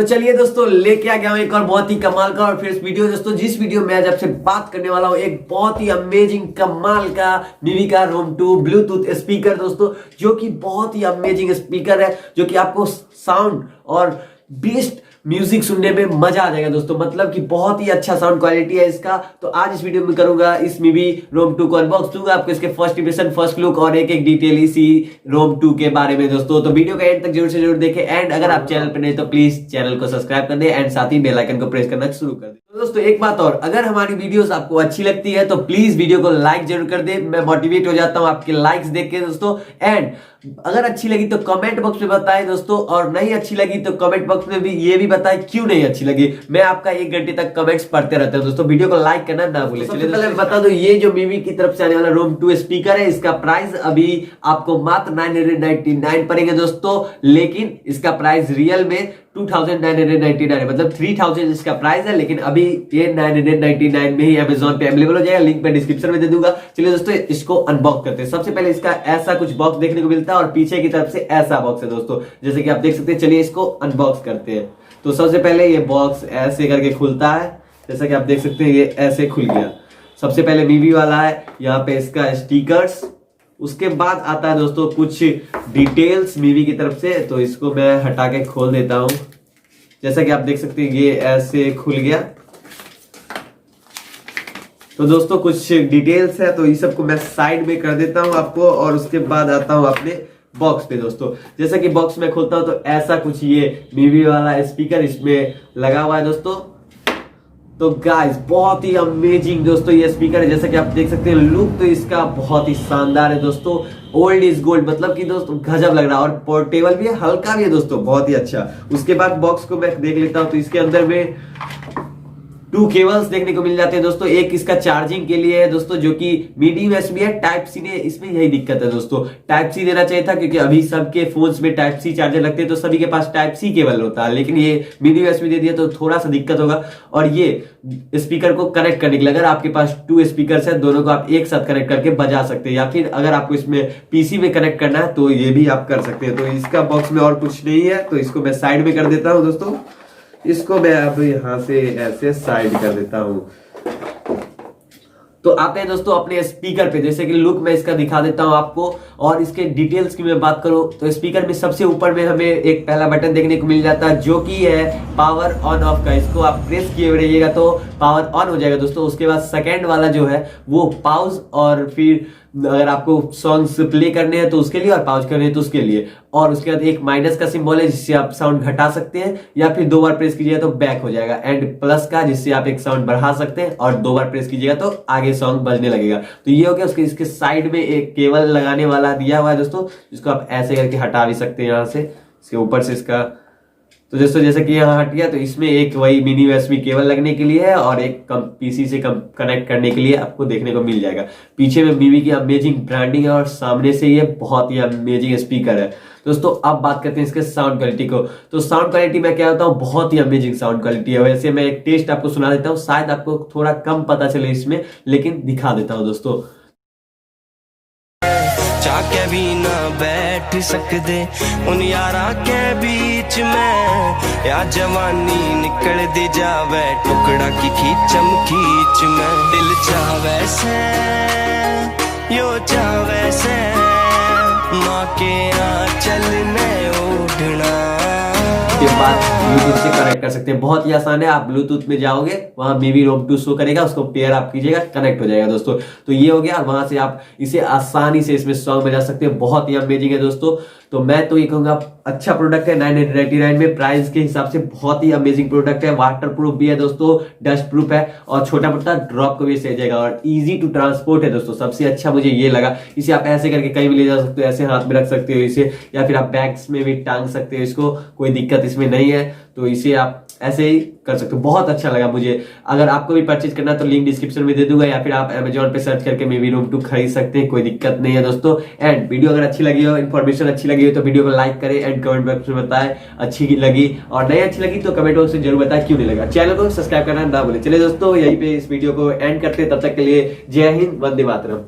चलिए दोस्तों लेके आ गया हूं एक और बहुत ही कमाल का और फिर वीडियो। दोस्तों जिस वीडियो में आज आपसे बात करने वाला हूं एक बहुत ही अमेजिंग कमाल का मीवी का रोम 2 ब्लूटूथ स्पीकर दोस्तों, जो कि बहुत ही अमेजिंग स्पीकर है, जो कि आपको साउंड और बेस्ट म्यूजिक सुनने में मजा आ जाएगा दोस्तों। मतलब कि बहुत ही अच्छा साउंड क्वालिटी है इसका। तो आज इस वीडियो में करूंगा इस मीवी रोम 2 को अनबॉक्स, दूंगा आपको इसके फर्स्ट इंप्रेशन, फर्स्ट लुक और एक एक डिटेल इसी रोम 2 के बारे में दोस्तों। तो वीडियो का एंड तक जरूर से जरूर देखें एंड अगर आप चैनल पर नहीं तो प्लीज चैनल को सब्सक्राइब कर दें एंड साथ ही बेल आइकन को प्रेस करना शुरू कर दें। तो दोस्तों एक बात और, अगर हमारी वीडियोस आपको अच्छी लगती है तो प्लीज वीडियो को लाइक जरूर कर दें। मैं मोटिवेट हो जाता हूं आपके लाइक्स देख के दोस्तों। एंड अगर अच्छी लगी तो कमेंट बॉक्स में बताएं दोस्तों, और नहीं अच्छी लगी तो कमेंट बॉक्स में भी ये भी बताएं क्यों नहीं अच्छी लगी। मैं आपका 1 घंटे तक कमेंट्स पढ़ते रहता हूं दोस्तों। वीडियो को लाइक करना ना भूलें। सबसे पहले बता दो, ये जो मीवी की तरफ से आने वाला रोम 2 स्पीकर है, इसका प्राइस अभी आपको मात्र 999 पड़ेंगे दोस्तों, लेकिन इसका प्राइस रियल में 2999 है, मतलब 3000 इसका प्राइस है, लेकिन अभी ये 999 में ही अमेजोन पे अवेलेबल हो जाएगा। लिंक मैं डिस्क्रिप्शन में दे दूंगा। चलिए दोस्तों इसको अनबॉक्स करते हैं। सबसे पहले इसका ऐसा कुछ बॉक्स देखने को मिलता है और पीछे की तरफ से ऐसा बॉक्स है दोस्तों, जैसे कि आप देख सकते हैं। चलिए इसको अनबॉक्स करते हैं। तो सबसे पहले ये बॉक्स ऐसे करके खुलता है, जैसा कि आप देख सकते हैं ये ऐसे खुल गया। सबसे पहले मीवी वाला है, यहाँ पे इसका स्टिकर्स, उसके बाद आता है दोस्तों कुछ डिटेल्स मीवी की तरफ से। तो इसको मैं हटा के खोल देता हूं। जैसा कि आप देख सकते हैं ये ऐसे खुल गया। तो दोस्तों कुछ डिटेल्स है, तो इस सबको मैं साइड में कर देता हूं आपको, और उसके बाद आता हूं अपने बॉक्स पे दोस्तों। जैसा कि बॉक्स में खोलता हूं तो ऐसा कुछ ये मीवी वाला स्पीकर इसमें लगा हुआ है दोस्तों। तो गाइस बहुत ही अमेजिंग दोस्तों ये स्पीकर है। जैसा कि आप देख सकते हैं लुक तो इसका बहुत ही शानदार है दोस्तों। ओल्ड इज गोल्ड, मतलब कि दोस्तों गजब लग रहा है, और पोर्टेबल भी है, हल्का भी है दोस्तों, बहुत ही अच्छा। उसके बाद बॉक्स को मैं देख लेता हूं तो इसके अंदर में 2 केबल्स देखने को मिल जाते हैं दोस्तों। एक इसका चार्जिंग के लिए है दोस्तों, जो कि मीडियम यूएसबी है, टाइप सी ने, इसमें यही दिक्कत है दोस्तों। टाइप सी देना चाहिए था, क्योंकि अभी सबके फोन्स में टाइप सी चार्जर लगते हैं तो सभी के पास टाइप सी केबल होता है, लेकिन ये मीडियम यूएसबी दे दिया तो थोड़ा सा दिक्कत होगा। और ये स्पीकर को कनेक्ट करने के लिए, अगर आपके पास 2 स्पीकर है, दोनों को आप एक साथ कनेक्ट करके बजा सकते हैं, या फिर अगर आपको इसमें पीसी में कनेक्ट करना है तो ये भी आप कर सकते हैं। तो इसका बॉक्स में और कुछ नहीं है, तो इसको मैं साइड में कर देता हूं दोस्तों। इसको मैं अब यहां से ऐसे साइड कर देता हूं। तो आते हैं दोस्तों अपने स्पीकर पे। जैसे कि लुक मैं इसका दिखा देता हूं आपको, और इसके डिटेल्स की मैं बात करूं तो स्पीकर में सबसे ऊपर में हमें एक पहला बटन देखने को मिल जाता है, जो कि है पावर ऑन ऑफ का। इसको आप प्रेस किए रहिएगा तो पावर ऑन हो जाएगा दोस्तों। उसके बाद सेकंड वाला जो है वो पॉज, और फिर अगर आपको सॉन्ग्स प्ले करने हैं तो उसके लिए, और पॉज करने हैं तो उसके लिए। और उसके बाद एक माइनस का सिंबल है, जिससे आप साउंड घटा सकते हैं, या फिर 2 बार प्रेस कीजिएगा तो बैक हो जाएगा। एंड प्लस का, जिससे आप एक साउंड बढ़ा सकते हैं, और 2 बार प्रेस कीजिएगा तो आगे सॉन्ग बजने लगेगा। तो ये हो गया। उसके इसके साइड में एक केबल लगाने वाला दिया हुआ है दोस्तों, जिसको आप ऐसे करके हटा भी सकते हैं यहाँ से, इसके ऊपर से इसका। तो दोस्तों जैसे कि यहाँ हट गया, तो इसमें एक वही मिनी यूएसबी केबल लगने के लिए है, और एक पीसी से कनेक्ट करने के लिए आपको देखने को मिल जाएगा। पीछे में मीवी की अमेजिंग ब्रांडिंग है, और सामने से ये बहुत ही अमेजिंग स्पीकर है दोस्तों। अब बात करते हैं इसके साउंड क्वालिटी को। तो साउंड क्वालिटी मैं क्या होता हूँ, बहुत ही अमेजिंग साउंड क्वालिटी है। वैसे मैं एक टेस्ट आपको सुना देता हूँ, शायद आपको थोड़ा कम पता चले इसमें, लेकिन दिखा देता हूँ दोस्तों। चाके भी ना बैठ सकते उन यारा के बीच में, या जवानी निकल दे जावे टुकड़ा की खींचम खींच में। दिल चावे से यो चावे से, माँ के आंचल में ओढ़ना। के बाद ब्लूटूथ से कनेक्ट कर सकते हैं, बहुत ही आसान है। आप ब्लूटूथ में जाओगे, वहां मीवी रोम 2 शो करेगा, उसको पेयर आप कीजिएगा, कनेक्ट हो जाएगा दोस्तों। तो ये हो गया, और वहां से आप इसे आसानी से इसमें सॉन्ग बजा सकते हैं। बहुत ही अमेजिंग है दोस्तों। तो मैं तो ये कहूंगा अच्छा प्रोडक्ट है। 999 में प्राइस के हिसाब से बहुत ही अमेजिंग प्रोडक्ट है। वाटर प्रूफ भी है दोस्तों, डस्ट प्रूफ है, और छोटा मोटा ड्रॉप को भी सह जाएगा, और इजी टू ट्रांसपोर्ट है दोस्तों। सबसे अच्छा मुझे ये लगा। इसे आप ऐसे करके कहीं भी ले जा सकते हो, ऐसे हाथ में रख सकते हो इसे, या फिर आप बैग्स में भी टांग सकते हो इसको, कोई दिक्कत इसमें नहीं है। तो इसे आप ऐसे ही कर सकते हो। बहुत अच्छा लगा मुझे। अगर आपको भी परचेज करना है तो लिंक डिस्क्रिप्शन में दे दूंगा, या फिर आप अमेजोन पे सर्च करके मीवी रोम 2 खरीद सकते हैं, कोई दिक्कत नहीं है दोस्तों। एंड वीडियो अगर अच्छी लगी हो, इन्फॉर्मेशन अच्छी लगी हो, तो वीडियो को लाइक करें एंड कमेंट बॉक्स में बताएं अच्छी लगी, और नहीं अच्छी लगी तो कमेंट बॉक्स में जरूर बताएं क्यों नहीं लगा। चैनल को सब्सक्राइब करना ना भूलें। चलिए दोस्तों यहीं पे इस वीडियो को एंड करते हैं, तब तक के लिए जय हिंद, वंदे मातरम।